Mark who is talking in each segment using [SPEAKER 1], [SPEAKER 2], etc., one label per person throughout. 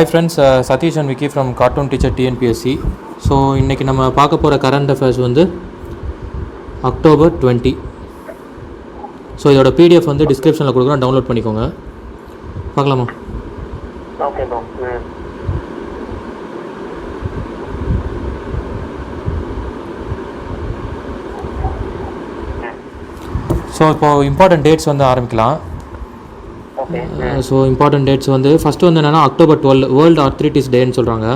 [SPEAKER 1] Hi friends, Satish and Vicky from Cartoon Teacher TNPSC. So இன்றைக்கி நம்ம பார்க்க போகிற கரண்ட் அஃபேர்ஸ் வந்து அக்டோபர் 20. ஸோ இதோட பிடிஎஃப் வந்து டிஸ்கிரிப்ஷனில் கொடுக்குறோம், டவுன்லோட் பண்ணிக்கோங்க. பார்க்கலாமா?
[SPEAKER 2] Okay bro.
[SPEAKER 1] ஸோ இப்போது இம்பார்ட்டன்ட் டேட்ஸ் வந்து ஆரம்பிக்கலாம். ஸோ இம்பார்ட்டன்ட் டேட்ஸ் வந்து ஃபஸ்ட்டு வந்து என்னென்னா அக்டோபர் 12 வேர்ல்டு ஆர்த்ரைட்டிஸ் டேன்னு சொல்கிறாங்க.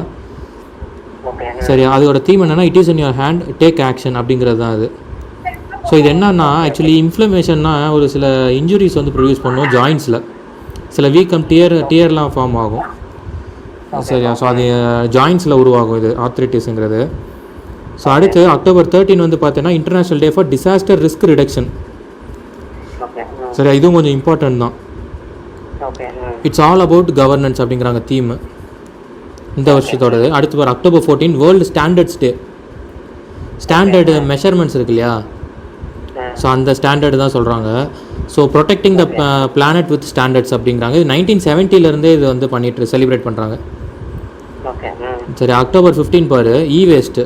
[SPEAKER 1] சரி, அதோட தீம் என்னென்னா it is in your hand take action அப்படிங்கிறது தான் அது. ஸோ இது என்னன்னா ஆக்சுவலி இன்ஃப்ளமேஷன்னா ஒரு சில இன்ஜுரிஸ் வந்து ப்ரொடியூஸ் பண்ணும் ஜாயின்ஸில், சில வீக்கம் டியர்லாம் ஃபார்ம் ஆகும். சரியா? ஸோ அது ஜாயின்ஸில் உருவாகும் இது ஆர்த்ரைட்டிஸுங்கிறது. ஸோ அடுத்து அக்டோபர் 13 வந்து பார்த்தீங்கன்னா international day for disaster risk reduction. சரியா? இதுவும் கொஞ்சம் இம்பார்ட்டன்ட் தான். இட்ஸ் ஆல் அபவுட் கவர்னன்ஸ் அப்படிங்கிறாங்க தீம் இந்த வருஷத்தோடது. அடுத்து வர அக்டோபர் 14 வேர்ல்டு ஸ்டாண்டர்ட்ஸ் டே. ஸ்டாண்டர்டு மெஷர்மெண்ட்ஸ் இருக்கு இல்லையா, ஸோ அந்த ஸ்டாண்டர்டு தான் சொல்கிறாங்க. So protecting the planet with standards அப்படிங்கிறாங்க. இது 1970 இது வந்து பண்ணிட்டு செலிப்ரேட் பண்ணுறாங்க. சரி, அக்டோபர் 15 பாரு இ வேஸ்ட்டு.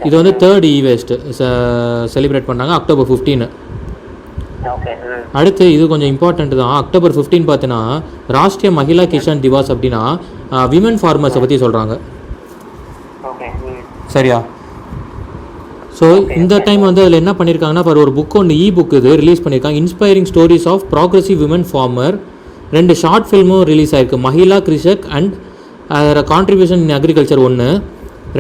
[SPEAKER 1] இது வந்து 3rd இ வேஸ்ட்டு செலிப்ரேட் பண்ணாங்க அக்டோபர் 15. அடுத்து இது கொஞ்சம் இம்பார்ட்டண்ட் தான். அக்டோபர் 15 பார்த்தீங்கன்னா ராஷ்ட்ரிய மகிழா கிஷான் திவாஸ் அப்படின்னா விமன் ஃபார்மர்ஸை பற்றி சொல்கிறாங்க. சரியா? ஸோ இந்த டைம் வந்து அதில் என்ன பண்ணியிருக்காங்கன்னா ஃபார் ஒரு புக் ஒன்று புக் இது ரிலீஸ் பண்ணியிருக்காங்க, inspiring stories of progressive women farmer. 2 short ஃபில்மும் ரிலீஸ் ஆயிருக்கு, Mahila Krishak and contribution in agriculture ஒன்று.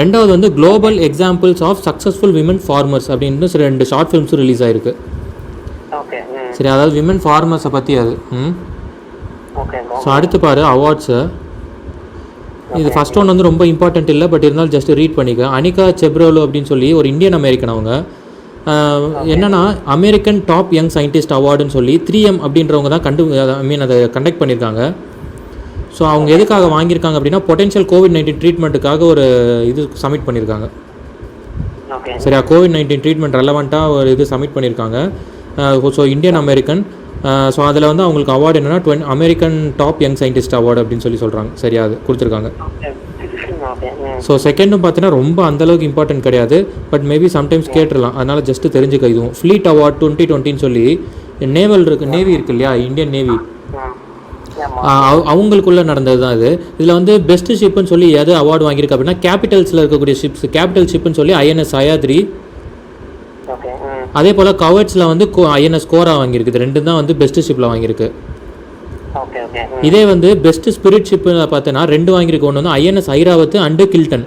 [SPEAKER 1] ரெண்டாவது வந்து global examples of successful women farmers அப்படின்னு 2 ஷார்ட் ஃபில்ம்ஸும் ரிலீஸ் ஆயிருக்கு. சரி, அதாவது விமன் ஃபார்மர்ஸை பற்றி அது. ஸோ அடுத்து பாரு அவார்ட்ஸு. இது ஃபஸ்ட் ஒன் வந்து ரொம்ப இம்பார்ட்டன்ட் இல்லை, பட் இருந்தாலும் ஜஸ்ட் ரீட் பண்ணிக்க. அனிகா செப்ரோலோ அப்படின்னு சொல்லி ஒரு இந்தியன் அமெரிக்கன். அவங்க என்னென்னா அமெரிக்கன் டாப் யங் சயின்டிஸ்ட் அவார்டுன்னு சொல்லி 3M அப்படின்றவங்க தான் அதை கண்டக்ட் பண்ணியிருக்காங்க. ஸோ அவங்க எதுக்காக வாங்கியிருக்காங்க அப்படின்னா பொட்டென்ஷியல் COVID-19 ட்ரீட்மெண்ட்டுக்காக ஒரு இது சப்மிட் பண்ணியிருக்காங்க. சரியா? COVID-19 ட்ரீட்மெண்ட் ரெலவெண்ட்டாக ஒரு இது சப்மிட் பண்ணியிருக்காங்க. So Indian American. ஸோ அதில் வந்து அவங்களுக்கு அவார்டு என்னென்னா American top young scientist award அப்படின்னு சொல்லி சொல்கிறாங்க. சரியா? அது கொடுத்துருக்காங்க. ஸோ செகண்டும் பார்த்தீங்கன்னா ரொம்ப அந்தளவுக்கு இம்பார்ட்டன்ட் கிடையாது, பட் மேபி சம்டைம்ஸ் கேட்டுடலாம், அதனால் ஜஸ்ட்டு தெரிஞ்சுக்க. இதுவும் ஃப்ளீட் அவார்ட் 2020 சொல்லி நேவி இருக்கு இல்லையா, இந்தியன் நேவி, அவங்களுக்குள்ளே நடந்தது தான் இது. இதில் வந்து பெஸ்ட் ஷிப்புன்னு சொல்லி எது அவார்டு வாங்கியிருக்கு அப்படின்னா கேபிட்டல்ஸில் இருக்கக்கூடிய ஷிப்ஸ், கேபிட்டல் ஷிப்புன்னு சொல்லி INS சயாத்ரி. அதே போல் கவர்ட்ஸில் வந்து INS கோரா வாங்கியிருக்கு. இது 2 தான் வந்து பெஸ்ட் ஷிப்பில் வாங்கியிருக்கு. இதே வந்து பெஸ்ட் ஸ்பிரிட் ஷிப்பில் பார்த்தீங்கன்னா 2 வாங்கியிருக்கு. ஒன்று வந்து INS ஐராவத் அண்டு கில்டன்.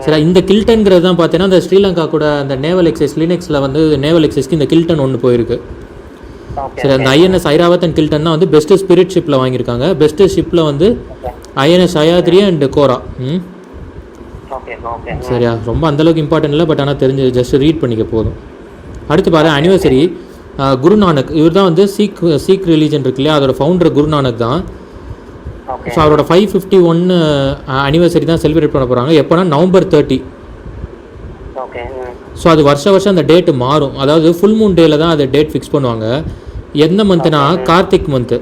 [SPEAKER 1] சரி, இந்த கில்டன்கிறது தான் பார்த்தீங்கன்னா இந்த ஸ்ரீலங்கா கூட அந்த நேவல் எக்ஸைஸ் லினக்ஸில் வந்து நேவல் எக்ஸைஸ்க்கு இந்த கில்டன் ஒன்று போயிருக்கு. சரி, அந்த INS ஐராவத் அண்ட் கில்டன் தான் வந்து பெஸ்ட் ஸ்பிரிட் ஷிப்பில் வாங்கியிருக்காங்க. பெஸ்ட் ஷிப்பில் வந்து INS சயாத்ரி அண்ட் கோரா. சரியா? ரொம்ப அந்தளவுக்கு இம்பார்ட்டன்ட் இல்லை, பட் ஆனால் ஜஸ்ட் ரீட் பண்ணிக்க போதும். அடுத்து பாரு அனிவர்சரி. குருநானக், இவர் தான் வந்து சீக் ரிலீஜன் இருக்கு இல்லையா, அதோட ஃபவுண்டர் குருநானக் தான். ஸோ அவரோட 551 அனிவர்சரி தான் செலிப்ரேட் பண்ண போகிறாங்க. எப்போனா நவம்பர் 30. ஸோ அது வருஷம் அந்த டேட்டு மாறும், அதாவது ஃபுல் மூன் டேல தான் அது டேட் ஃபிக்ஸ் பண்ணுவாங்க. எந்த மந்த்னா கார்த்திக் மந்த்து,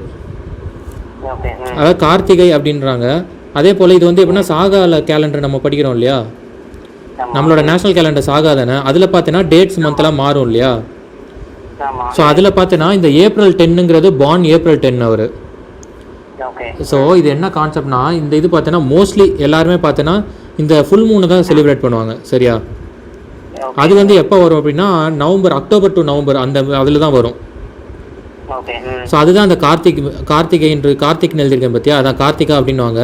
[SPEAKER 1] அதாவது கார்த்திகை அப்படின்றாங்க. அதே போல் இது வந்து எப்படின்னா சாகால கேலண்டர் நம்ம படிக்கிறோம் இல்லையா, நம்மளோட நேஷ்னல் கேலண்டர் சாகா தானே, அதில் பார்த்தீங்கன்னா டேட்ஸ் மந்த்லாம் மாறும் இல்லையா. ஸோ அதில் பார்த்தீங்கன்னா இந்த April 10ங்கிறது பார்ன் April 10 அவர். ஸோ இது என்ன கான்செப்ட்னா இந்த இது பார்த்தீங்கன்னா மோஸ்ட்லி எல்லாருமே பார்த்தீங்கன்னா இந்த ஃபுல் மூணு தான் செலிப்ரேட் பண்ணுவாங்க. சரியா? அது வந்து எப்போ வரும் அப்படின்னா அக்டோபர் டு நவம்பர் அந்த அதில் தான் வரும். ஸோ அதுதான் அந்த கார்த்திக்னு எழுதியிருக்கேன் பார்த்தியா, அதான் கார்த்திகா அப்படின்வாங்க.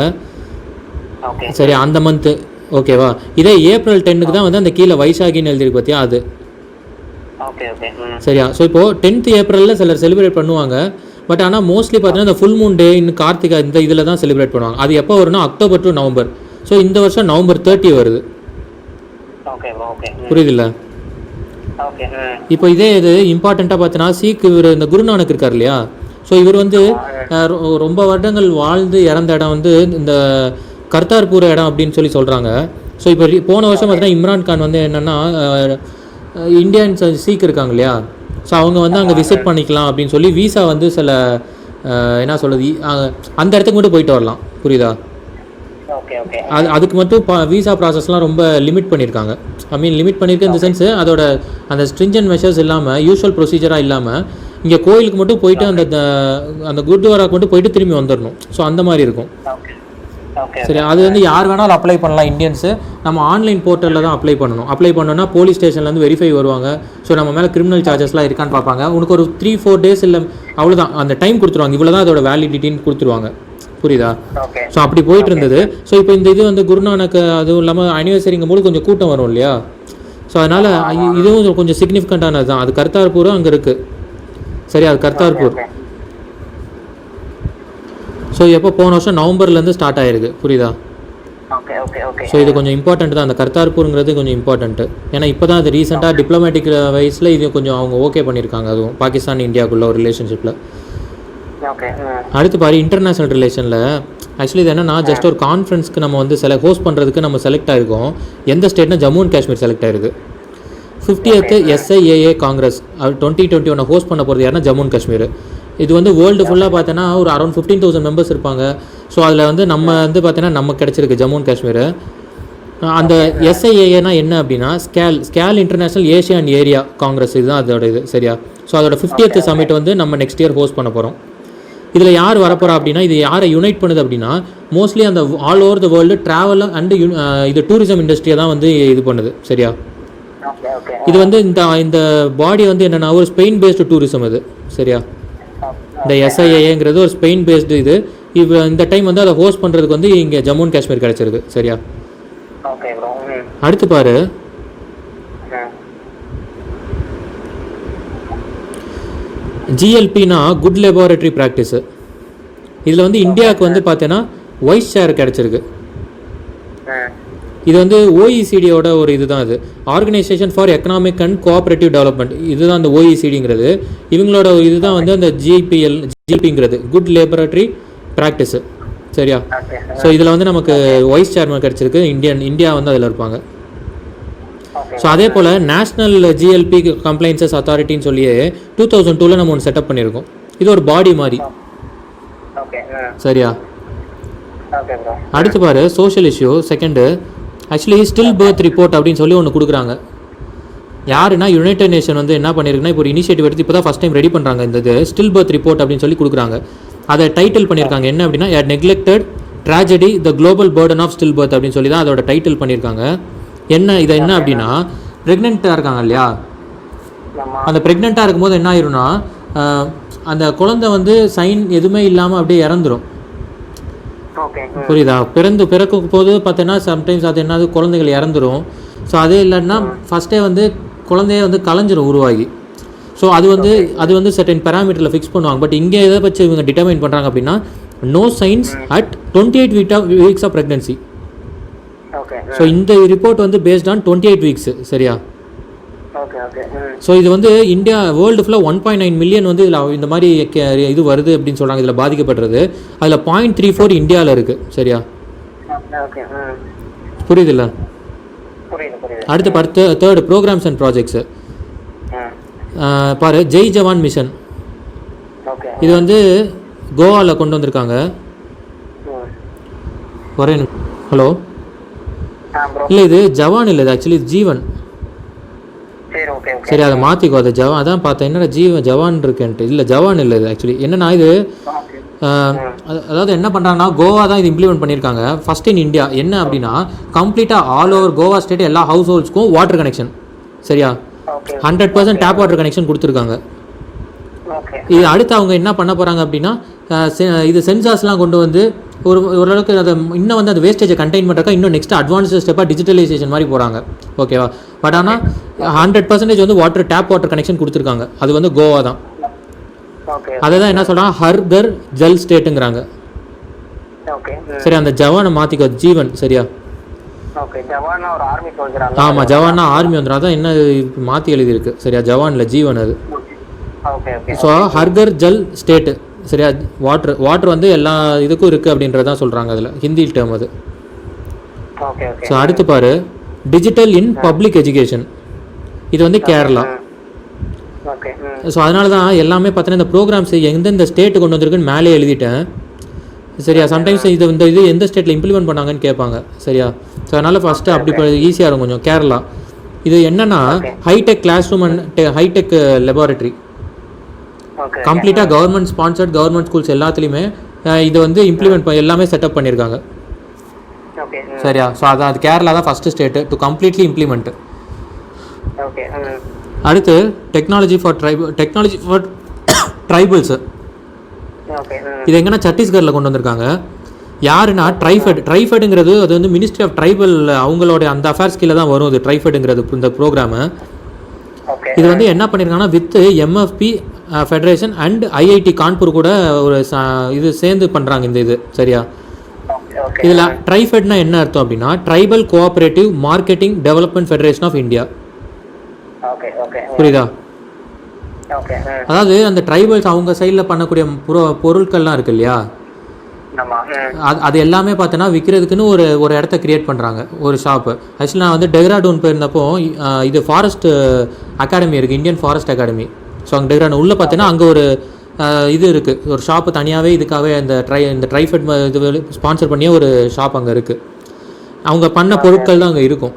[SPEAKER 1] சரி, அந்த மந்த்து. ஓகேவா? இதே April 10க்கு தான் வந்து அந்த கீழே வைசாகின்னு எழுதிருக்கு பார்த்தியா, அது. சரியா? ஸோ இப்போது 10th April சிலர் செலிப்ரேட் பண்ணுவாங்க, பட் ஆனால் மோஸ்ட்லி பார்த்தீங்கன்னா இந்த ஃபுல் மூன் டே இன்னும் கார்த்திகா இந்த இதில் தான் செலிப்ரேட் பண்ணுவாங்க. அது எப்போ வரும்னா அக்டோபர் டு நவம்பர். ஸோ இந்த வருஷம் நவம்பர் 30 வருது. புரியுதுல்ல? இப்போ இதே இது இம்பார்ட்டண்ட்டாக பார்த்தீங்கன்னா இவர் இந்த குருநானக் இருக்கார் இல்லையா, ஸோ இவர் வந்து ரொம்ப வருடங்கள் வாழ்ந்து இறந்த இடம் வந்து இந்த கர்த்தார்பூர் இடம் அப்படின்னு சொல்லி சொல்கிறாங்க. ஸோ இப்போ போன வருஷம் பார்த்தீங்கன்னா இம்ரான் கான் வந்து என்னென்னா இந்தியன்ஸ் சீக் இருக்காங்க இல்லையா, ஸோ அவங்க வந்து அங்கே விசிட் பண்ணிக்கலாம் அப்படின்னு சொல்லி விசா வந்து சில என்ன சொல்கிறது, அந்த இடத்துக்கு மட்டும் போயிட்டு வரலாம். புரியுதா?
[SPEAKER 2] Okay okay.
[SPEAKER 1] அதுக்கு மட்டும் விசா ப்ராசஸ்லாம் ரொம்ப லிமிட் பண்ணியிருக்காங்க. ஐ மீன் லிமிட் பண்ணியிருக்க இந்த சென்ஸு அதோட அந்த ஸ்ட்ரிஞ்சன்ட் மெஷர்ஸ் இல்லாமல், யூஷுவல் ப்ரொசீஜராக இல்லாமல், இங்கே கோயிலுக்கு மட்டும் போயிட்டு அந்த குருத்வாராக்கு மட்டும் போயிட்டு திரும்பி வந்துடணும். ஸோ அந்த மாதிரி இருக்கும். சரி, அது வந்து யார் வேணாலும் அப்ளை பண்ணலாம் இந்தியன்ஸு. நம்ம ஆன்லைன் போர்ட்டலில் தான் அப்ளை பண்ணணும். அப்ளை பண்ணோன்னா போலீஸ் ஸ்டேஷன்லேருந்து வெரிஃபை வருவாங்க. ஸோ நம்ம மேலே கிரிமினல் சார்ஜஸ்லாம் இருக்கான்னு பார்ப்பாங்க. உனக்கு ஒரு 3-4 days இல்லை அவ்வளோதான் அந்த டைம் கொடுத்துருவாங்க. இவ்வளோ தான் அதோட வேலிடிட்டின்னு கொடுத்துருவாங்க. புரியுதா? ஸோ அப்படி போயிட்டு இருந்தது. ஸோ இப்போ இந்த இது வந்து குருநானக் அதுவும் இல்லாமல் அனிவர்சரிங்கும் போது கொஞ்சம் கூட்டம் வரும் இல்லையா? ஸோ அதனால் இதுவும் கொஞ்சம் சிக்னிஃபிகண்ட்டானது தான். அது கர்த்தார்பூரும் அங்கே இருக்குது. சரி, அது கர்த்தார்பூர். ஸோ எப்போ போன வருஷம் நவம்பர்லேருந்து ஸ்டார்ட் ஆகிருக்கு. புரியுதா? ஸோ இது கொஞ்சம் இம்பார்ட்டண்ட் தான். அந்த கர்த்தார்பூருங்கிறது கொஞ்சம் இம்பார்ட்டண்ட்டு. ஏன்னா இப்போ தான் அது ரீசெண்டாக டிப்ளமேட்டிக் வைஸில் இது கொஞ்சம் அவங்க ஓகே பண்ணியிருக்காங்க. அதுவும் பாகிஸ்தான் இந்தியாவுக்குள்ள ஒரு ரிலேஷன்ஷிப்பில். அடுத்து பாரு, இன்டர்நேஷ்னல் ரிலேஷனில் ஆக்சுவலி இது என்னன்னா, ஜஸ்ட் ஒரு கான்ஃபரன்ஸ்க்கு நம்ம வந்து ஹோஸ்ட் பண்ணுறதுக்கு நம்ம செலக்ட் ஆகிருக்கோம். எந்த ஸ்டேட்னா ஜம்மு அண்ட் காஷ்மீர் செலக்ட் ஆகிருக்கு. 50th SIAA காங்கிரஸ் 2021 ஹோஸ்ட் பண்ண போகிறது யாருன்னா ஜம்மு அண்ட் காஷ்மீர். இது வந்து வேர்ல்டு ஃபுல்லாக பார்த்தோன்னா ஒரு அரௌண்ட் 15,000 மெம்பர்ஸ் இருப்பாங்க. ஸோ அதில் வந்து நம்ம வந்து பார்த்தோன்னா நமக்கு கிடச்சிருக்கு ஜம்மு அண்ட் காஷ்மீர். அந்த SIAAனா என்ன அப்படின்னா, scale international Asia and area Congress, இதுதான் அதோட இது. சரியா? ஸோ அதோட 50th சமிட் வந்து நம்ம நெக்ஸ்ட் இயர் ஹோஸ்ட் பண்ண போகிறோம். இதில் யார் வரப்போகிறா அப்படின்னா, இது யாரை யுனைட் பண்ணுது அப்படின்னா, மோஸ்ட்லி அந்த all over the world travel and இது டூரிசம் இண்டஸ்ட்ரியை தான் வந்து இது பண்ணுது. சரியா? இது வந்து இந்த பாடி வந்து என்னென்னா ஒரு ஸ்பெயின் பேஸ்டு டூரிசம் இது. சரியா? இந்த SIAAங்கிறது ஒரு ஸ்பெயின் பேஸ்டு இது. இந்த டைம் வந்து அதை ஹோஸ்ட் பண்ணுறதுக்கு வந்து இங்கே ஜம்மு அண்ட் காஷ்மீர் கிடச்சிருக்கு. சரியா? அடுத்து பாரு, GLPனா குட் லெபார்டரி ப்ராக்டிஸு. இதில் வந்து இந்தியாவுக்கு வந்து பார்த்தீங்கன்னா வைஸ் சேர் கிடச்சிருக்கு. இது வந்து OECDயோட ஒரு இதுதான். இது organisation for economic and cooperative development. இதுதான் அந்த OECDங்கிறது. இவங்களோட இதுதான் வந்து அந்த GLPங்கிறது குட் லெபார்டரி ப்ராக்டிஸு. சரியா? ஸோ இதில் வந்து நமக்கு வைஸ் சேர்மன் கிடச்சிருக்கு. இந்தியா வந்து அதில் இருப்பாங்க. ஸோ அதே போல் நேஷ்னல் GLP கம்ப்ளைன்சஸ் அத்தாரிட்டின்னு சொல்லியே 2002 நம்ம ஒன்று செட்டப் பண்ணியிருக்கோம். இது ஒரு பாடி மாதிரி. சரியா? அடுத்து பாரு, social issue second. Actually still birth report அப்படின்னு சொல்லி ஒன்று கொடுக்குறாங்க. யாருன்னா யுனைடெட் நேஷன் வந்து என்ன பண்ணியிருக்குன்னா, இப்போ ஒரு இனிஷியேட்டிவ் எடுத்து இப்போ தான் ஃபஸ்ட் டைம் ரெடி பண்ணுறாங்க. இந்த ஸ்டில் பர்த் ரிப்போர்ட் அப்படின்னு சொல்லி கொடுக்குறாங்க. அதை டைட்டில் பண்ணியிருக்காங்க என்ன அப்படின்னா, neglected tragedy the global burden of still birth அப்படின்னு சொல்லி தான் அதோட டைட்டில் பண்ணியிருக்காங்க. இது என்ன அப்படின்னா, ப்ரெக்னெண்ட்டாக இருக்காங்க இல்லையா, அந்த ப்ரெக்னெண்ட்டாக இருக்கும்போது என்ன ஆயிரும்னா, அந்த குழந்தை வந்து சைன் எதுவுமே இல்லாமல் அப்படியே இறந்துடும். புரியுதா? பிறக்கும் போது பார்த்தீங்கன்னா சம்டைம்ஸ் அது என்னது குழந்தைகள் இறந்துடும். ஸோ அதே இல்லைன்னா ஃபஸ்ட்டே வந்து குழந்தைய வந்து கலைஞ்சிரும் உருவாகி. ஸோ அது வந்து சர்டன் பேராமீட்டரில் ஃபிக்ஸ் பண்ணுவாங்க. பட் இங்கே எதை வச்சு இவங்க டிட்டர்மைன் பண்ணுறாங்க அப்படின்னா, no signs at 28 weeks of pregnancy. So இந்த ரிப்போர்ட் வந்து பேஸ்ட் ஆன் 28 weeks. சரியா? ஸோ இது வந்து இந்தியா வேர்ல்டு ஃபுல்லாக 1.9 மில்லியன் வந்து இதில் இந்த மாதிரி இது வருது அப்படின்னு சொல்கிறாங்க. இதில் பாதிக்கப்படுறது அதில் 0.34 இந்தியாவில் இருக்குது. சரியா? புரியுதுல்ல? அடுத்து தேர்டு ப்ரோக்ராம்ஸ் அண்ட் ப்ராஜெக்ட்ஸு பாரு, ஜெய் ஜவான் மிஷன். இது வந்து கோவாவில் கொண்டு வந்திருக்காங்க. ஒரே ஹலோ, இல்லை இது ஜவான் இல்லை, இது ஆக்சுவலி ஜீவன். சரி, அதை மாற்றிக்கோ. அதை ஜவான் அதான் பார்த்தேன். என்னடா ஜவான் இருக்குன்ட்டு. இல்லை ஜவான் இல்லை, இது ஆக்சுவலி என்னன்னா, இது அதாவது என்ன பண்ணுறாங்கன்னா, கோவா தான் இது இம்ப்ளிமெண்ட் பண்ணியிருக்காங்க ஃபர்ஸ்ட் இன் இந்தியா. என்ன அப்படின்னா, கம்ப்ளீட்டாக ஆல் ஓவர் கோவா ஸ்டேட் எல்லா ஹவுஸ் ஹோல்ட்ஸ்க்கும் வாட்டர் கனெக்ஷன். சரியா? 100% டேப் வாட்டர் கனெக்ஷன் கொடுத்துருக்காங்க. இது அடுத்து அவங்க என்ன பண்ண போகிறாங்க அப்படின்னா, இது சென்சார்ஸ்லாம் கொண்டு வந்து ஓரளவுக்கு அதை இன்னும் வந்து அந்த வேஸ்டேஜை கண்டெயின் பண்ணுறக்கா இன்னும் நெக்ஸ்ட் அட்வான்ஸ்டு ஸ்டெப்பாக டிஜிட்டலைசேஷன் மாதிரி போகிறாங்க. ஓகேவா? பட் ஆனால் 100% வந்து டேப் வாட்டர் கனெக்ஷன் கொடுத்துருக்காங்க. அது வந்து கோவா தான். அதை தான் என்ன சொல்கிறாங்க, ஹர் கர் ஜல் ஸ்டேட்டுங்கிறாங்க. சரி, அந்த ஜவானை மாற்றிக்கோ, ஜீவன். சரியா? ஆமாம், ஜவான்னா ஆர்மி வந்துடும். அதான் என்ன மாற்றி எழுதியிருக்கு. சரியா? ஜவான் இல்லை, ஜீவன் அது. ஸோ ஹர்கர் ஜல் ஸ்டேட்டு. சரியா? வாட்டர் வந்து எல்லா இதுக்கும் இருக்குது அப்படின்றதான் சொல்கிறாங்க அதில், ஹிந்தி டேர்ம் அது. ஸோ அடுத்து பாரு, டிஜிட்டல் இன் பப்ளிக் எஜுகேஷன். இது வந்து கேரளா.
[SPEAKER 2] ஓகே.
[SPEAKER 1] ஸோ அதனால தான் எல்லாமே பார்த்தீங்கன்னா இந்த ப்ரோக்ராம்ஸ் எந்தெந்த ஸ்டேட்டு கொண்டு வந்திருக்குன்னு மேலே எழுதிட்டேன். சரியா? சம்டைம்ஸ் இது எந்த ஸ்டேட்டில் இம்ப்ளிமெண்ட் பண்ணாங்கன்னு கேட்பாங்க. சரியா? ஸோ அதனால் ஃபஸ்ட்டு அப்படி ஈஸியாக இருக்கும் கொஞ்சம். கேரளா இது என்னென்னா hi tech classroom and hi tech laboratory, கம்ப்ளீட்டாக கவர்மெண்ட் ஸ்பான்சர்ட் கவர்மெண்ட் ஸ்கூல்ஸ் எல்லாத்துலேயுமே இதை வந்து இம்ப்ளிமெண்ட் எல்லாமே செட்டப் பண்ணியிருக்காங்க. சரியா? ஸோ அது கேரளா தான் first state to completely implement. அடுத்து டெக்னாலஜி ஃபார் ட்ரைபல்ஸு. இது எங்கன்னா சத்தீஸ்கரில் கொண்டு வந்திருக்காங்க. யாருன்னா ட்ரைஃபெடுங்கிறது அது வந்து மினிஸ்ட்ரி ஆஃப் ட்ரைபல் அவங்களோட அந்த அஃபேர்ஸ் கீழே தான் வரும். இது ட்ரைஃபெடுங்கிறது இந்த ப்ரோக்ராமு. இது வந்து என்ன பண்ணியிருக்காங்கன்னா with MFP federation and IIT Kanpur கூட ஒரு இது சேர்ந்து பண்ணுறாங்க இந்த இது. சரியா? இதில் ட்ரைஃபெட்னா என்ன அர்த்தம் அப்படின்னா tribal cooperative marketing development federation of India. புரியுதா? அதாவது அந்த ட்ரைபல்ஸ் அவங்க சைடில் பண்ணக்கூடிய பொருட்கள்லாம் இருக்கு இல்லையா, அது எல்லாமே பார்த்தோன்னா விற்கிறதுக்குன்னு ஒரு இடத்த கிரியேட் பண்ணுறாங்க, ஒரு ஷாப்பு. ஆக்சுவலி நான் வந்து டெஹ்ராடூன் போயிருந்தப்போ இது ஃபாரஸ்ட் அகாடமி இருக்குது, இந்தியன் ஃபாரஸ்ட் அகாடமி. ஸோ அங்கே டெஹ்ராடூன் உள்ளே பார்த்தீங்கன்னா அங்கே ஒரு இது இருக்குது, ஒரு ஷாப்பு தனியாகவே இதுக்காகவே இந்த ட்ரைஃபெட் இது ஸ்பான்சர் பண்ணியே ஒரு ஷாப் அங்கே இருக்குது. அவங்க பண்ண பொருட்கள் தான் அங்கே இருக்கும்.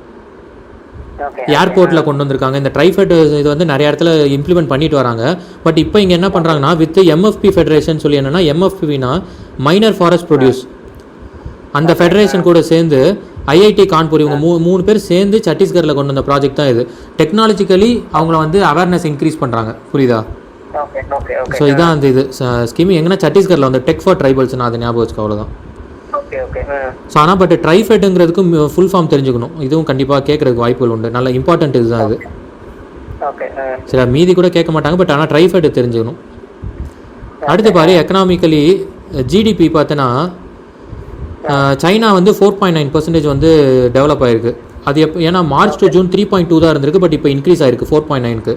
[SPEAKER 1] ஏர்போர்ட்டில் கொண்டு வந்திருக்காங்க இந்த ட்ரைஃபெட். இது வந்து நிறைய இடத்துல இம்ப்ளிமெண்ட் பண்ணிட்டு வராங்க. பட் இப்போ இங்கே என்ன பண்ணுறாங்கன்னா வித் எம்எஃப்பி ஃபெடரேஷன் சொல்லி என்னென்னா எம்எஃப்பினா மைனர் ஃபாரஸ்ட் ப்ரொடியூஸ், அந்த ஃபெடரேஷன் கூட சேர்ந்து ஐஐடி கான்பூர் இவங்க 3 பேர் சேர்ந்து சத்தீஸ்கரில் கொண்டு வந்த ப்ராஜெக்ட் தான் இது. டெக்னாலஜிக்கலி அவங்கள வந்து அவேர்னஸ் இன்க்ரீஸ் பண்ணுறாங்க. புரியுதா? ஸோ இதான் அந்த இது ஸ்கீம் எங்கன்னா சத்தீஸ்கரில் வந்து டெக் ஃபார் ட்ரைபல்ஸ். நான் அதை ஞாபகம் வச்சுக்க, அவ்வளோதான். ஸோ ஆனால் பட் ட்ரைஃபெட்டுங்கிறதுக்கும் ஃபுல் ஃபார்ம் தெரிஞ்சுக்கணும். இதுவும் கண்டிப்பாக கேட்குறதுக்கு வாய்ப்புகள் உண்டு. நல்ல இம்பார்ட்டன்ட் இதுதான் இது. சரி, மீதி கூட கேட்க மாட்டாங்க, பட் ஆனால் ட்ரைஃபெட் தெரிஞ்சுக்கணும். அடுத்து பாரு, எக்கனாமிக்கலி ஜிடிபி பார்த்தோன்னா சைனா வந்து 4.9% வந்து டெவலப் ஆகிருக்கு. அது ஏன்னா மார்ச் டு ஜூன் 3.2 தான் இருந்திருக்கு, பட் இப்போ இன்க்ரீஸ் ஆகிருக்கு 4.9க்கு.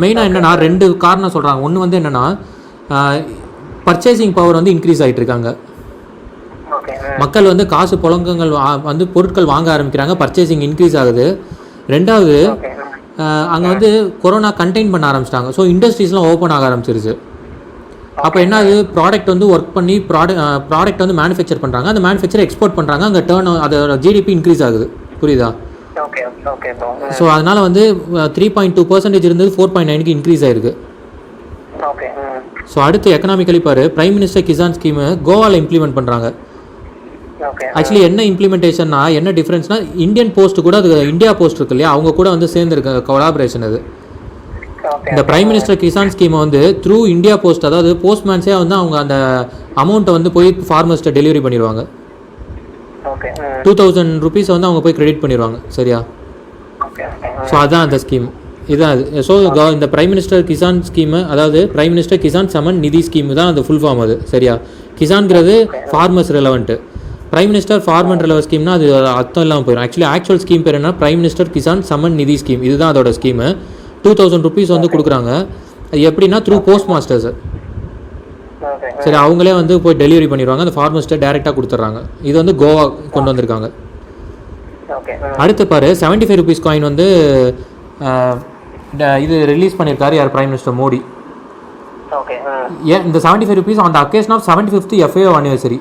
[SPEAKER 1] மெயினாக என்னென்னா 2 காரணம் சொல்கிறாங்க. ஒன்று வந்து என்னென்னா பர்ச்சேசிங் பவர் வந்து இன்க்ரீஸ் ஆகிட்டு இருக்காங்க. மக்கள் வந்து காசு புழக்கங்கள் வந்து பொருட்கள் வாங்க ஆரம்பிக்கிறாங்க, பர்ச்சேசிங் இன்க்ரீஸ் ஆகுது. ரெண்டாவது அங்கே வந்து கொரோனா கண்டெயின் பண்ண ஆரம்பிச்சிட்டாங்க. ஸோ இண்டஸ்ட்ரீஸ்லாம் ஓப்பன் ஆக ஆரம்பிச்சிருச்சு. அப்போ என்ன ஆகுது, ப்ராடக்ட் வந்து ஒர்க் பண்ணி ப்ராடக்ட் வந்து மேனுஃபேக்சர் பண்ணுறாங்க, அந்த மேனுஃபேக்சர் எக்ஸ்போர்ட் பண்ணுறாங்க, அங்கே அதோட ஜிடிபி இன்க்ரீஸ் ஆகுது. புரியுதா? ஸோ அதனால் வந்து 3.2% இருந்தது 4.9க்கு இன்க்ரீஸ் ஆகிருக்கு. ஸோ அடுத்து எக்கனாமிக்கலி பாரு, பிரைம் மினிஸ்டர் கிசான் ஸ்கீமு கோவாவில் இம்ப்ளிமெண்ட் பண்ணுறாங்க. ஆக்சுவலி என்ன இம்ப்ளிமெண்டேஷன்னா என்ன டிஃப்ரென்ஸ்னா இந்தியன் போஸ்ட் கூட அது இந்தியா போஸ்ட் இருக்கு இல்லையா, அவங்க கூட வந்து சேர்ந்துருக்க கொலாபரேஷன் அது. இந்த பிரைம் மினிஸ்டர் கிசான் ஸ்கீமை வந்து த்ரூ இந்தியா போஸ்ட், அதாவது போஸ்ட்மேன்ஸே வந்து அவங்க அந்த அமௌண்ட்டை வந்து போய் ஃபார்மர்ஸ்ட்டை டெலிவரி பண்ணிடுவாங்க. 2000 rupees வந்து அவங்க போய் கிரெடிட் பண்ணிடுவாங்க. சரியா? ஸோ அதுதான் அந்த ஸ்கீம், இதுதான் அது. ஸோ இந்த பிரைம் மினிஸ்டர் கிசான் ஸ்கீமு, அதாவது prime minister Kisan Samman Nidhi scheme தான் அந்த ஃபுல் ஃபார்ம் அது. சரியா? கிசான்கிறது farmers relevant, prime minister farmer relevant ஸ்கீம்னா அது அர்த்தம் இல்லாமல் போயிடும். ஆக்சுவல் ஸ்கீம் பேர் என்ன, prime minister Kisan Samman Nidhi scheme. இதுதான் அதோட ஸ்கீமு. 2000 rupees வந்து கொடுக்குறாங்க. அது எப்படின்னா த்ரூ போஸ்ட் மாஸ்டர்ஸ். சரி, அவங்களே வந்து போய் டெலிவரி பண்ணிடுவாங்க, அந்த ஃபார்மர்ஸ்ட்டை டேரெக்டாக கொடுத்துட்றாங்க. இது வந்து கோவா கொண்டு வந்திருக்காங்க. அடுத்து பாரு, 75 rupees காயின் வந்து இது ரிலீஸ் பண்ணியிருக்காரு யார், பிரைம் மினிஸ்டர் மோடி. இந்த 75 rupees on the occasion of 75th FAO anniversary.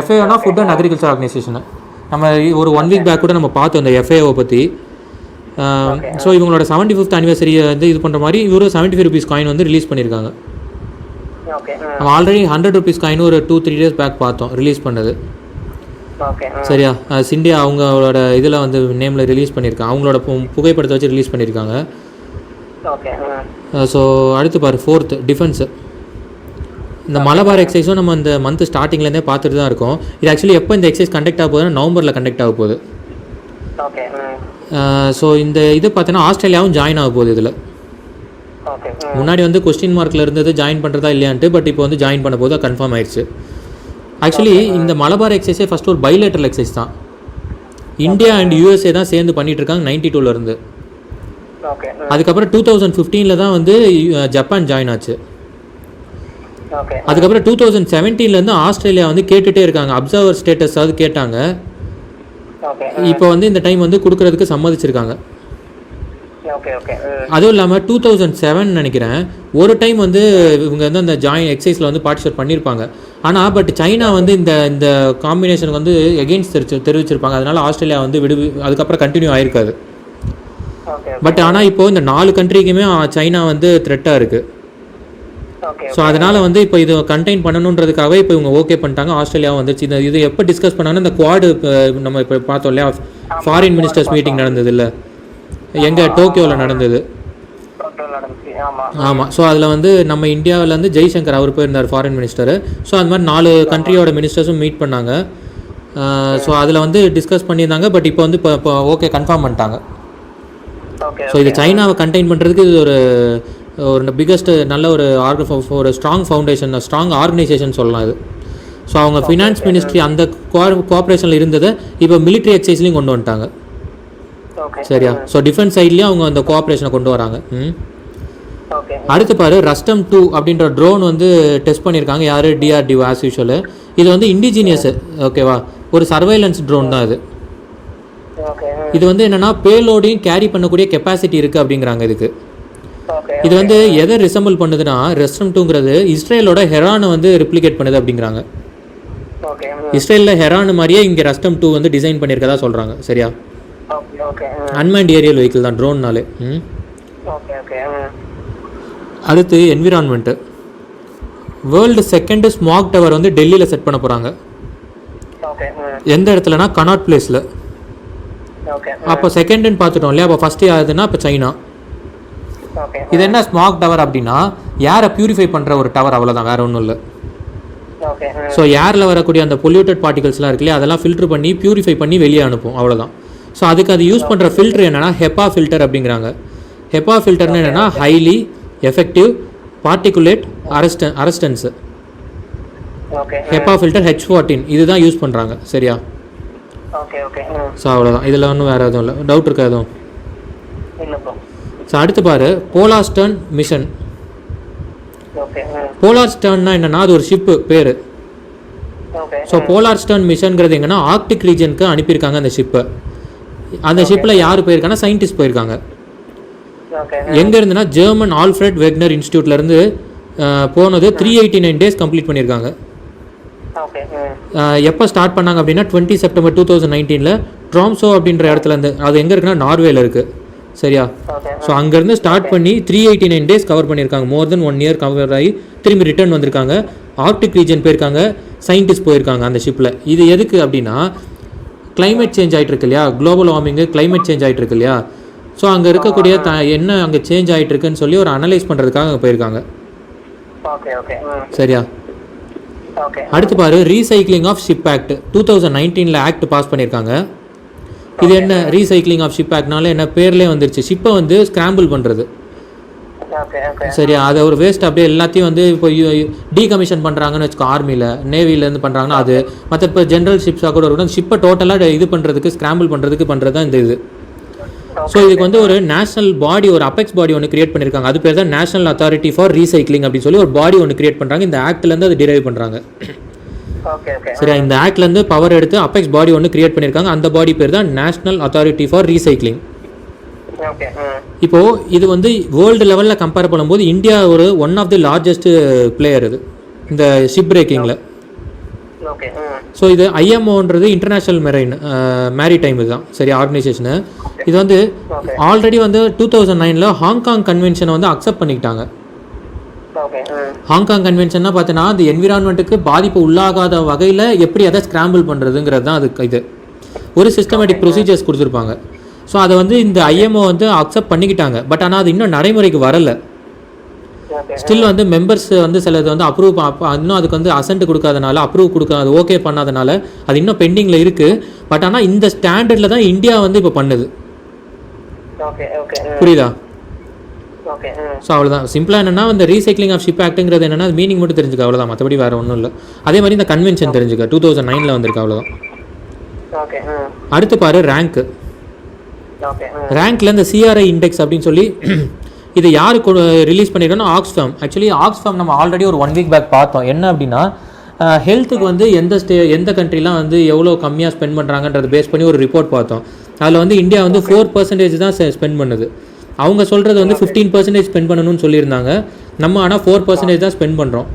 [SPEAKER 1] FAOனா ஃபுட் அண்ட் அக்ரிகல்ச்சர் ஆர்கனைசேஷனு. நம்ம ஒரு 1 week பேக் கூட நம்ம பார்த்தோம் இந்த FAO பற்றி. ஸோ இவங்களோட 75th anniversary வந்து இது பண்ணுற மாதிரி இவரு 75 rupees காயின் வந்து ரிலீஸ் பண்ணியிருக்காங்க. நம்ம ஆல்ரெடி 100 rupees காயின் ஒரு 2-3 days பேக் பார்த்தோம் ரிலீஸ் பண்ணது. சரியா? சிண்டியா அவங்களோட இதில் வந்து நேமில் ரிலீஸ் பண்ணியிருக்காங்க, அவங்களோட புகைப்படத்தை வச்சு ரிலீஸ் பண்ணியிருக்காங்க. ஸோ அடுத்து பாரு, 4th டிஃபென்ஸு. இந்த மலபார் எக்ஸசைஸும் நம்ம இந்த மந்த் ஸ்டார்டிங்லேருந்தே பார்த்துட்டு தான் இருக்கோம். இது ஆக்சுவலி எப்போ இந்த எக்ஸசைஸ் கண்டக்ட் ஆக போகுதுன்னா நவம்பரில் கண்டக்ட் ஆக போகுது. ஸோ இந்த இது பார்த்தீங்கன்னா ஆஸ்திரேலியாவும் ஜாயின் ஆக போகுது இதில். முன்னாடி வந்து கொஸ்டின் மார்க்கில் இருந்தது ஜாயின் பண்ணுறதா இல்லையான்ட்டு, பட் இப்போ வந்து ஜாயின் பண்ண போது கன்ஃபார்ம் ஆயிடுச்சு. ஆக்சுவலி இந்த மலபார் எக்ஸசைஸே ஃபஸ்ட்டு ஒரு பைலேட்டரல் எக்ஸசைஸ் தான். இந்தியா அண்ட் USA தான் சேர்ந்து பண்ணிகிட்டு இருக்காங்க 92லேருந்து. அதுக்கப்புறம் 2015 தான் வந்து ஜப்பான் ஜாயின் ஆச்சு. அதுக்கப்புறம் 2017 ஆஸ்திரேலியா வந்து கேட்டுகிட்டே இருக்காங்க, அப்சர்வர் ஸ்டேட்டஸாவது கேட்டாங்க. இப்போ வந்து இந்த டைம் வந்து கொடுக்கறதுக்கு சம்மதிச்சிருக்காங்க.
[SPEAKER 2] Okay okay.
[SPEAKER 1] அதுவும் இல்லாமல் 2007 நினைக்கிறேன் ஒரு டைம் வந்து இவங்க வந்து அந்த ஜாயின் எக்ஸசைஸில் வந்து பார்ட்டிசிபேட் பண்ணியிருப்பாங்க. ஆனால் பட் சைனா வந்து இந்த இந்த காம்பினேஷனுக்கு வந்து எகெயின்ஸ்ட் தெரிவிச்சிருப்பாங்க. அதனால ஆஸ்திரேலியா வந்து அதுக்கப்புறம் கண்டினியூ ஆயிருக்காது.
[SPEAKER 2] ஓகே
[SPEAKER 1] பட் ஆனால் இப்போது இந்த 4 கண்ட்ரிக்குமே சைனா வந்து த்ரெட்டாக இருக்குது.
[SPEAKER 2] ஓகே.
[SPEAKER 1] ஸோ அதனால் வந்து இப்போ இது கண்டெயின் பண்ணணுன்றதுக்காகவே இப்போ இவங்க ஓகே பண்ணிட்டாங்க. ஆஸ்திரேலியாவும் வந்துச்சு. இது எப்போ டிஸ்கஸ் பண்ணாங்கன்னா இந்த குவாடு நம்ம இப்போ பார்த்தோம் இல்லையா, ஃபாரின் மினிஸ்டர்ஸ் மீட்டிங் நடந்தது இல்லை, எங்கே டோக்கியோவில் நடந்தது. ஆமாம். ஸோ அதில் வந்து நம்ம இந்தியாவிலேருந்து ஜெய்சங்கர் அவர் போயிருந்தார் ஃபாரின் மினிஸ்டர். ஸோ அது மாதிரி 4 கண்ட்ரியோட மினிஸ்டர்ஸும் மீட் பண்ணாங்க. ஸோ அதில் வந்து டிஸ்கஸ் பண்ணியிருந்தாங்க. பட் இப்போ வந்து இப்போ ஓகே கன்ஃபார்ம் பண்ணிட்டாங்க. ஸோ இது சைனாவை கண்டெயின் பண்ணுறதுக்கு இது ஒரு பிக்கஸ்ட் நல்ல ஒரு ஸ்ட்ராங் ஃபவுண்டேஷன், ஸ்ட்ராங் ஆர்கனைசேஷன் சொல்லலாம் இது. ஸோ அவங்க ஃபினான்ஸ் மினிஸ்ட்ரி அந்த கோஆப்ரேஷனில் இருந்ததை இப்போ மிலிட்ரி எக்ஸசைஸ்லையும் கொண்டு வந்துட்டாங்க. சரியா? ஸோ டிஃபென்ஸ் சைட்லேயும் அவங்க அந்த கோஆப்ரேஷனை கொண்டு வராங்க. அடுத்து பாரு, ரஸ்டம் 2 அப்படின்ற ட்ரோன் வந்து டெஸ்ட் பண்ணியிருக்காங்க. யார்? DRDO as usual. இது வந்து இண்டிஜினியஸ், ஓகேவா, ஒரு சர்வைலன்ஸ் ட்ரோன் தான் இது. இது வந்து என்னென்னா பேலோடையும் கேரி பண்ணக்கூடிய கெப்பாசிட்டி இருக்குது அப்படிங்கிறாங்க இதுக்கு. இது வந்து எதை ரிசம்பிள் பண்ணுதுன்னா, ரஸ்டம் 2ங்கிறது இஸ்ரேலோட ஹெரானை வந்து ரிப்ளிகேட் பண்ணுது அப்படிங்கிறாங்க. இஸ்ரேலில் ஹெரான் மாதிரியே இங்கே ரஸ்டம் 2 வந்து டிசைன் பண்ணியிருக்கதா சொல்கிறாங்க. சரியா? அன்மேண்ட் ஏரியல் வெஹிக்கிள் தான் ட்ரோன்னாலே. அடுத்து environment. World second smack tower வந்து டெல்லியில் செட் பண்ண போகிறாங்க. எந்த இடத்துலனா கனாட் பிளேஸில். அப்போ செகண்டுன்னு பார்த்துட்டோம் இல்லையா, அப்போ ஃபஸ்ட்டு யாருதுன்னா இப்போ சைனா. இது என்ன ஸ்மாக் டவர் அப்படின்னா ஏரை பியூரிஃபை பண்ணுற ஒரு டவர், அவ்வளோதான், வேறு ஒன்றும் இல்லை. ஸோ ஏரில் வரக்கூடிய அந்த பொல்யூட்டட் பார்ட்டிகல்ஸ்லாம் இருக்கு இல்லையா, அதெல்லாம் ஃபில்ட்ரு பண்ணி பியூரிஃபை பண்ணி வெளியே அனுப்பும், அவ்வளோதான். ஸோ அதுக்கு அது யூஸ் பண்ணுற ஃபில்ட்ரு என்னென்னா ஹெப்பா ஃபில்டர் அப்படிங்கிறாங்க. ஹெப்பா ஃபில்டர்னு என்னென்னா highly effective particulate arrestance. HEPA filter H14 இதுதான் யூஸ் பண்ணுறாங்க. சரியா? ஸோ அவ்வளோதான், இதில் ஒன்றும் வேறு எதுவும் இல்லை. டவுட் இருக்கா எதுவும்? ஸோ அடுத்து பாரு, போலார் ஸ்டர்ன் மிஷன். போலார் ஸ்டர்ன்னா என்னென்னா அது ஒரு ஷிப்பு பேர். ஸோ போலார் ஸ்டர்ன் மிஷன்கிறது எங்கன்னா ஆர்க்டிக் ரீஜனுக்கு அனுப்பியிருக்காங்க அந்த ஷிப்பை. அந்த ஷிப்பில் யார் போயிருக்காங்கன்னா சயின்டிஸ்ட் போயிருக்காங்க. எங்கே இருந்துன்னா ஜெர்மன் ஆல்ஃப்ரெட் வெக்னர் இன்ஸ்டியூட்லேருந்து போனது 389 டேஸ் கம்ப்ளீட் பண்ணியிருக்காங்க. எப்போ ஸ்டார்ட் பண்ணாங்க அப்படின்னா 20 செப்டம்பர் 2019 ட்ராம்சோ அப்படின்ற இடத்துல இருந்து. அது எங்கே இருக்குன்னா நார்வேல இருக்குது. சரியா? ஸோ அங்கேருந்து ஸ்டார்ட் பண்ணி 389 டேஸ் கவர் பண்ணியிருக்காங்க. மோர் தென் 1 இயர் கவர் ஆகி திரும்பி ரிட்டர்ன் வந்திருக்காங்க. ஆர்க்டிக் ரீஜன் போயிருக்காங்க, சயின்டிஸ்ட் போயிருக்காங்க அந்த ஷிப்பில். இது எதுக்கு அப்படின்னா கிளைமேட் சேஞ்ச் ஆகிட்டு இருக்கு இல்லையா, குளோபல் வார்மிங்கு கிளைமேட் சேஞ்ச் ஆகிட்டு இருக்கு இல்லையா. ஸோ அங்கே இருக்கக்கூடிய என்ன அங்கே சேஞ்ச் ஆகிட்டு இருக்குன்னு சொல்லி ஒரு அனலைஸ் பண்ணுறதுக்காக அங்கே போயிருக்காங்க. சரியா? அடுத்து பாரு, recycling of ship act 2019 act pass பண்ணியிருக்காங்க. இது என்ன ரீசைக்ளிங் ஆஃப் ஷிப் ஆக்ட்னால என்ன பேர்லேயே வந்துருச்சு, ஷிப்பை வந்து ஸ்கிராம்பிள் பண்ணுறது. சரியா? அதை ஒரு வேஸ்ட் அப்படியே எல்லாத்தையும் வந்து இப்போ டீகமிஷன் பண்ணுறாங்கன்னு வச்சுக்கோ, ஆர்மியில் நேவிலேருந்து பண்ணுறாங்கன்னா அது, மற்ற இப்போ ஜென்ரல் ஷிப்ஸாக கூட இருக்கட்டும், ஷிப்பை டோட்டலாக இது பண்ணுறதுக்கு ஸ்கிராம்பிள் பண்ணுறது தான் இந்த இது. ஸோ இதுக்கு வந்து ஒரு நேஷனல் பாடி, ஒரு அபெக்ஸ் பாடி ஒன்று கிரியேட் பண்ணியிருக்காங்க. அது பேர் தான் நேஷனல் அத்தாரிட்டி ஃபார் ரீசைக்ளிங் அப்படின்னு சொல்லி ஒரு பாடி ஒன்று கிரியேட் பண்ணுறாங்க. இந்த ஆக்ட்லேருந்து அது டிரைவ் பண்ணுறாங்க. சரியா? இந்த ஆக்ட்லேருந்து பவர் எடுத்து அபெக்ஸ் பாடி ஒன்று கிரியேட் பண்ணியிருக்காங்க. அந்த பாடி பேர் தான் நேஷனல் அத்தாரிட்டி ஃபார் ரீசைக்ளிங். இப்போது இது வந்து வேர்ல்டு லெவலில் கம்பேர் பண்ணும்போது இந்தியா ஒரு one of the largest player இது இந்த ஷிப் பிரேக்கிங்கில். ஸோ இது IMOன்றது இன்டர்நேஷ்னல் மேரிடைம் இதுதான். சரி, ஆர்கனைசேஷனு. இது வந்து ஆல்ரெடி வந்து 2009 ஹாங்காங் கன்வென்ஷனை வந்து அக்செப்ட் பண்ணிக்கிட்டாங்க. ஹாங்காங் கன்வென்ஷன்னா பார்த்தீங்கன்னா அந்த என்விரான்மெண்ட்டுக்கு பாதிப்பு உள்ளாகாத வகையில் எப்படி அதை ஸ்கிராம்பிள் பண்ணுறதுங்கிறது தான் அதுக்கு இது ஒரு சிஸ்டமேட்டிக் ப்ரொசீஜர்ஸ் கொடுத்துருப்பாங்க. ஸோ அதை வந்து இந்த IMO வந்து அக்செப்ட் பண்ணிக்கிட்டாங்க. பட் ஆனால் அது இன்னும் நடைமுறைக்கு வரலை. ஸ்டில் வந்து மெம்பர்ஸ் வந்து சிலது வந்து அப்ரூவ் இன்னும் அதுக்கு வந்து அசென்ட் கொடுக்காதனால, அப்ரூவ் கொடுக்காது, ஓகே பண்ணாதனால அது இன்னும் பெண்டிங்கில் இருக்குது. பட் ஆனால் இந்த ஸ்டாண்டர்டில் தான் இந்தியா வந்து இப்போ பண்ணுது. புரியுதா? ஸோ அவ்வளோதான். சிம்பிளாக என்னென்னா இந்த ரீசைக்ளிங் ஆஃப் ஷிப் ஆக்ட்டுங்கிறது என்னென்னா அது மீனிங் மட்டும் தெரிஞ்சுக்க, அவ்வளோதான். மற்றபடி வேறு ஒன்றும் இல்லை. அதே மாதிரி இந்த கன்வென்ஷன் தெரிஞ்சுக்க 2009 வந்திருக்கு, அவ்வளோதான். அடுத்து பாரு, ரேங்க்கு. ரேங்க்ல இந்த CRI இண்டெக்ஸ் அப்படின்னு சொல்லி இது யார் ரிலீஸ் பண்ணியிருக்கோன்னா ஆக்ஸ்ஃபேம். ஆக்சுவலி ஆக்ஸ்ஃபேம் நம்ம ஆல்ரெடி ஒரு 1 வீக் பேக் பார்த்தோம். என்ன அப்படின்னா ஹெல்த்துக்கு வந்து எந்த கண்ட்ரிலாம் வந்து எவ்வளோ கம்மியாக ஸ்பெண்ட் பண்ணுறாங்கன்றது பேஸ் பண்ணி ஒரு ரிப்போர்ட் பார்த்தோம். அதில் வந்து இந்தியா வந்து 4% தான் ஸ்பெண்ட் பண்ணுது. அவங்க சொல்கிறது வந்து 15% ஸ்பெண்ட் பண்ணணும்னு சொல்லியிருந்தாங்க. நம்ம ஆனால் 4% தான் ஸ்பெண்ட் பண்ணுறோம்.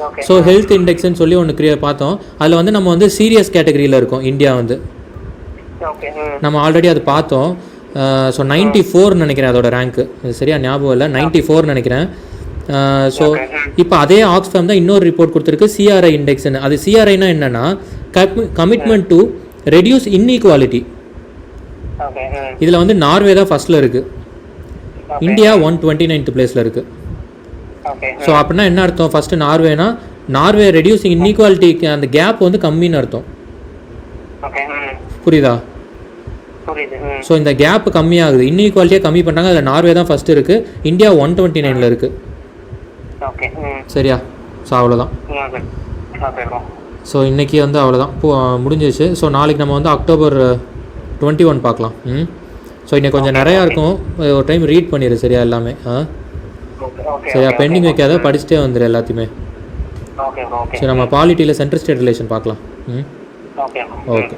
[SPEAKER 2] ஓகே.
[SPEAKER 1] ஸோ ஹெல்த் இண்டெக்ஸ்ன்னு சொல்லி ஒன்று பார்த்தோம். அதில் வந்து நம்ம வந்து சீரியஸ் கேட்டகரியில் இருக்கோம் இந்தியா வந்து.
[SPEAKER 2] ஓகே.
[SPEAKER 1] நம்ம ஆல்ரெடி அது பார்த்தோம். ஸோ 94 நினைக்கிறேன் அதோட ரேங்க்கு, சரியா ஞாபகம் இல்லை, 94 நினைக்கிறேன். ஸோ இப்போ அதே ஆக்ஸ்ஃபேம் தான் இன்னொரு ரிப்போர்ட் கொடுத்துருக்கு, சிஆர்ஐ இண்டெக்ஸ்னு. அது சிஆர்ஐனா என்னென்னா commitment to reduce inequality.
[SPEAKER 2] Okay.
[SPEAKER 1] இதில் வந்து நார்வே தான் ஃபஸ்ட்டில் இருக்குது, இந்தியா 129th பிளேஸில் இருக்குது.
[SPEAKER 2] ஓகே.
[SPEAKER 1] ஸோ அப்படின்னா என்ன அர்த்தம்? ஃபஸ்ட்டு நார்வே ரெடியூசிங் இன்இக்வாலிட்டிக்கு அந்த கேப் வந்து கம்மின்னு அர்த்தம்.
[SPEAKER 2] ஓகே.
[SPEAKER 1] புரியுதா?
[SPEAKER 2] புரியுது.
[SPEAKER 1] ஸோ இந்த கேப் கம்மியாகுது, இன்இக்வாலிட்டியாக கம்மி பண்ணுறாங்க. அதில் நார்வே தான் ஃபஸ்ட்டு இருக்குது, இந்தியா 129ல் இருக்குது.
[SPEAKER 2] ஓகே.
[SPEAKER 1] சரியா? ஸோ அவ்வளோதான்.
[SPEAKER 2] ஓகே. Okay bro.
[SPEAKER 1] ஸோ இன்றைக்கி வந்து அவ்வளோதான், முடிஞ்சிச்சு. ஸோ நாளைக்கு நம்ம வந்து October 21 பார்க்கலாம். ஸோ இன்றைக்கி கொஞ்சம் நிறையா இருக்கும், ஒரு டைம் ரீட் பண்ணிடு சரியா எல்லாமே.
[SPEAKER 2] ஓகே.
[SPEAKER 1] சரியா? பெண்டிங் வைக்காத, படிச்சுட்டே வந்துடு எல்லாத்தையுமே.
[SPEAKER 2] Okay bro. ஓகே.
[SPEAKER 1] சரி, நம்ம பாலிட்டியில் சென்ட்ரல் ஸ்டேட் ரிலேஷன் பார்க்கலாம்.
[SPEAKER 2] ஓகே.
[SPEAKER 1] ஓகே.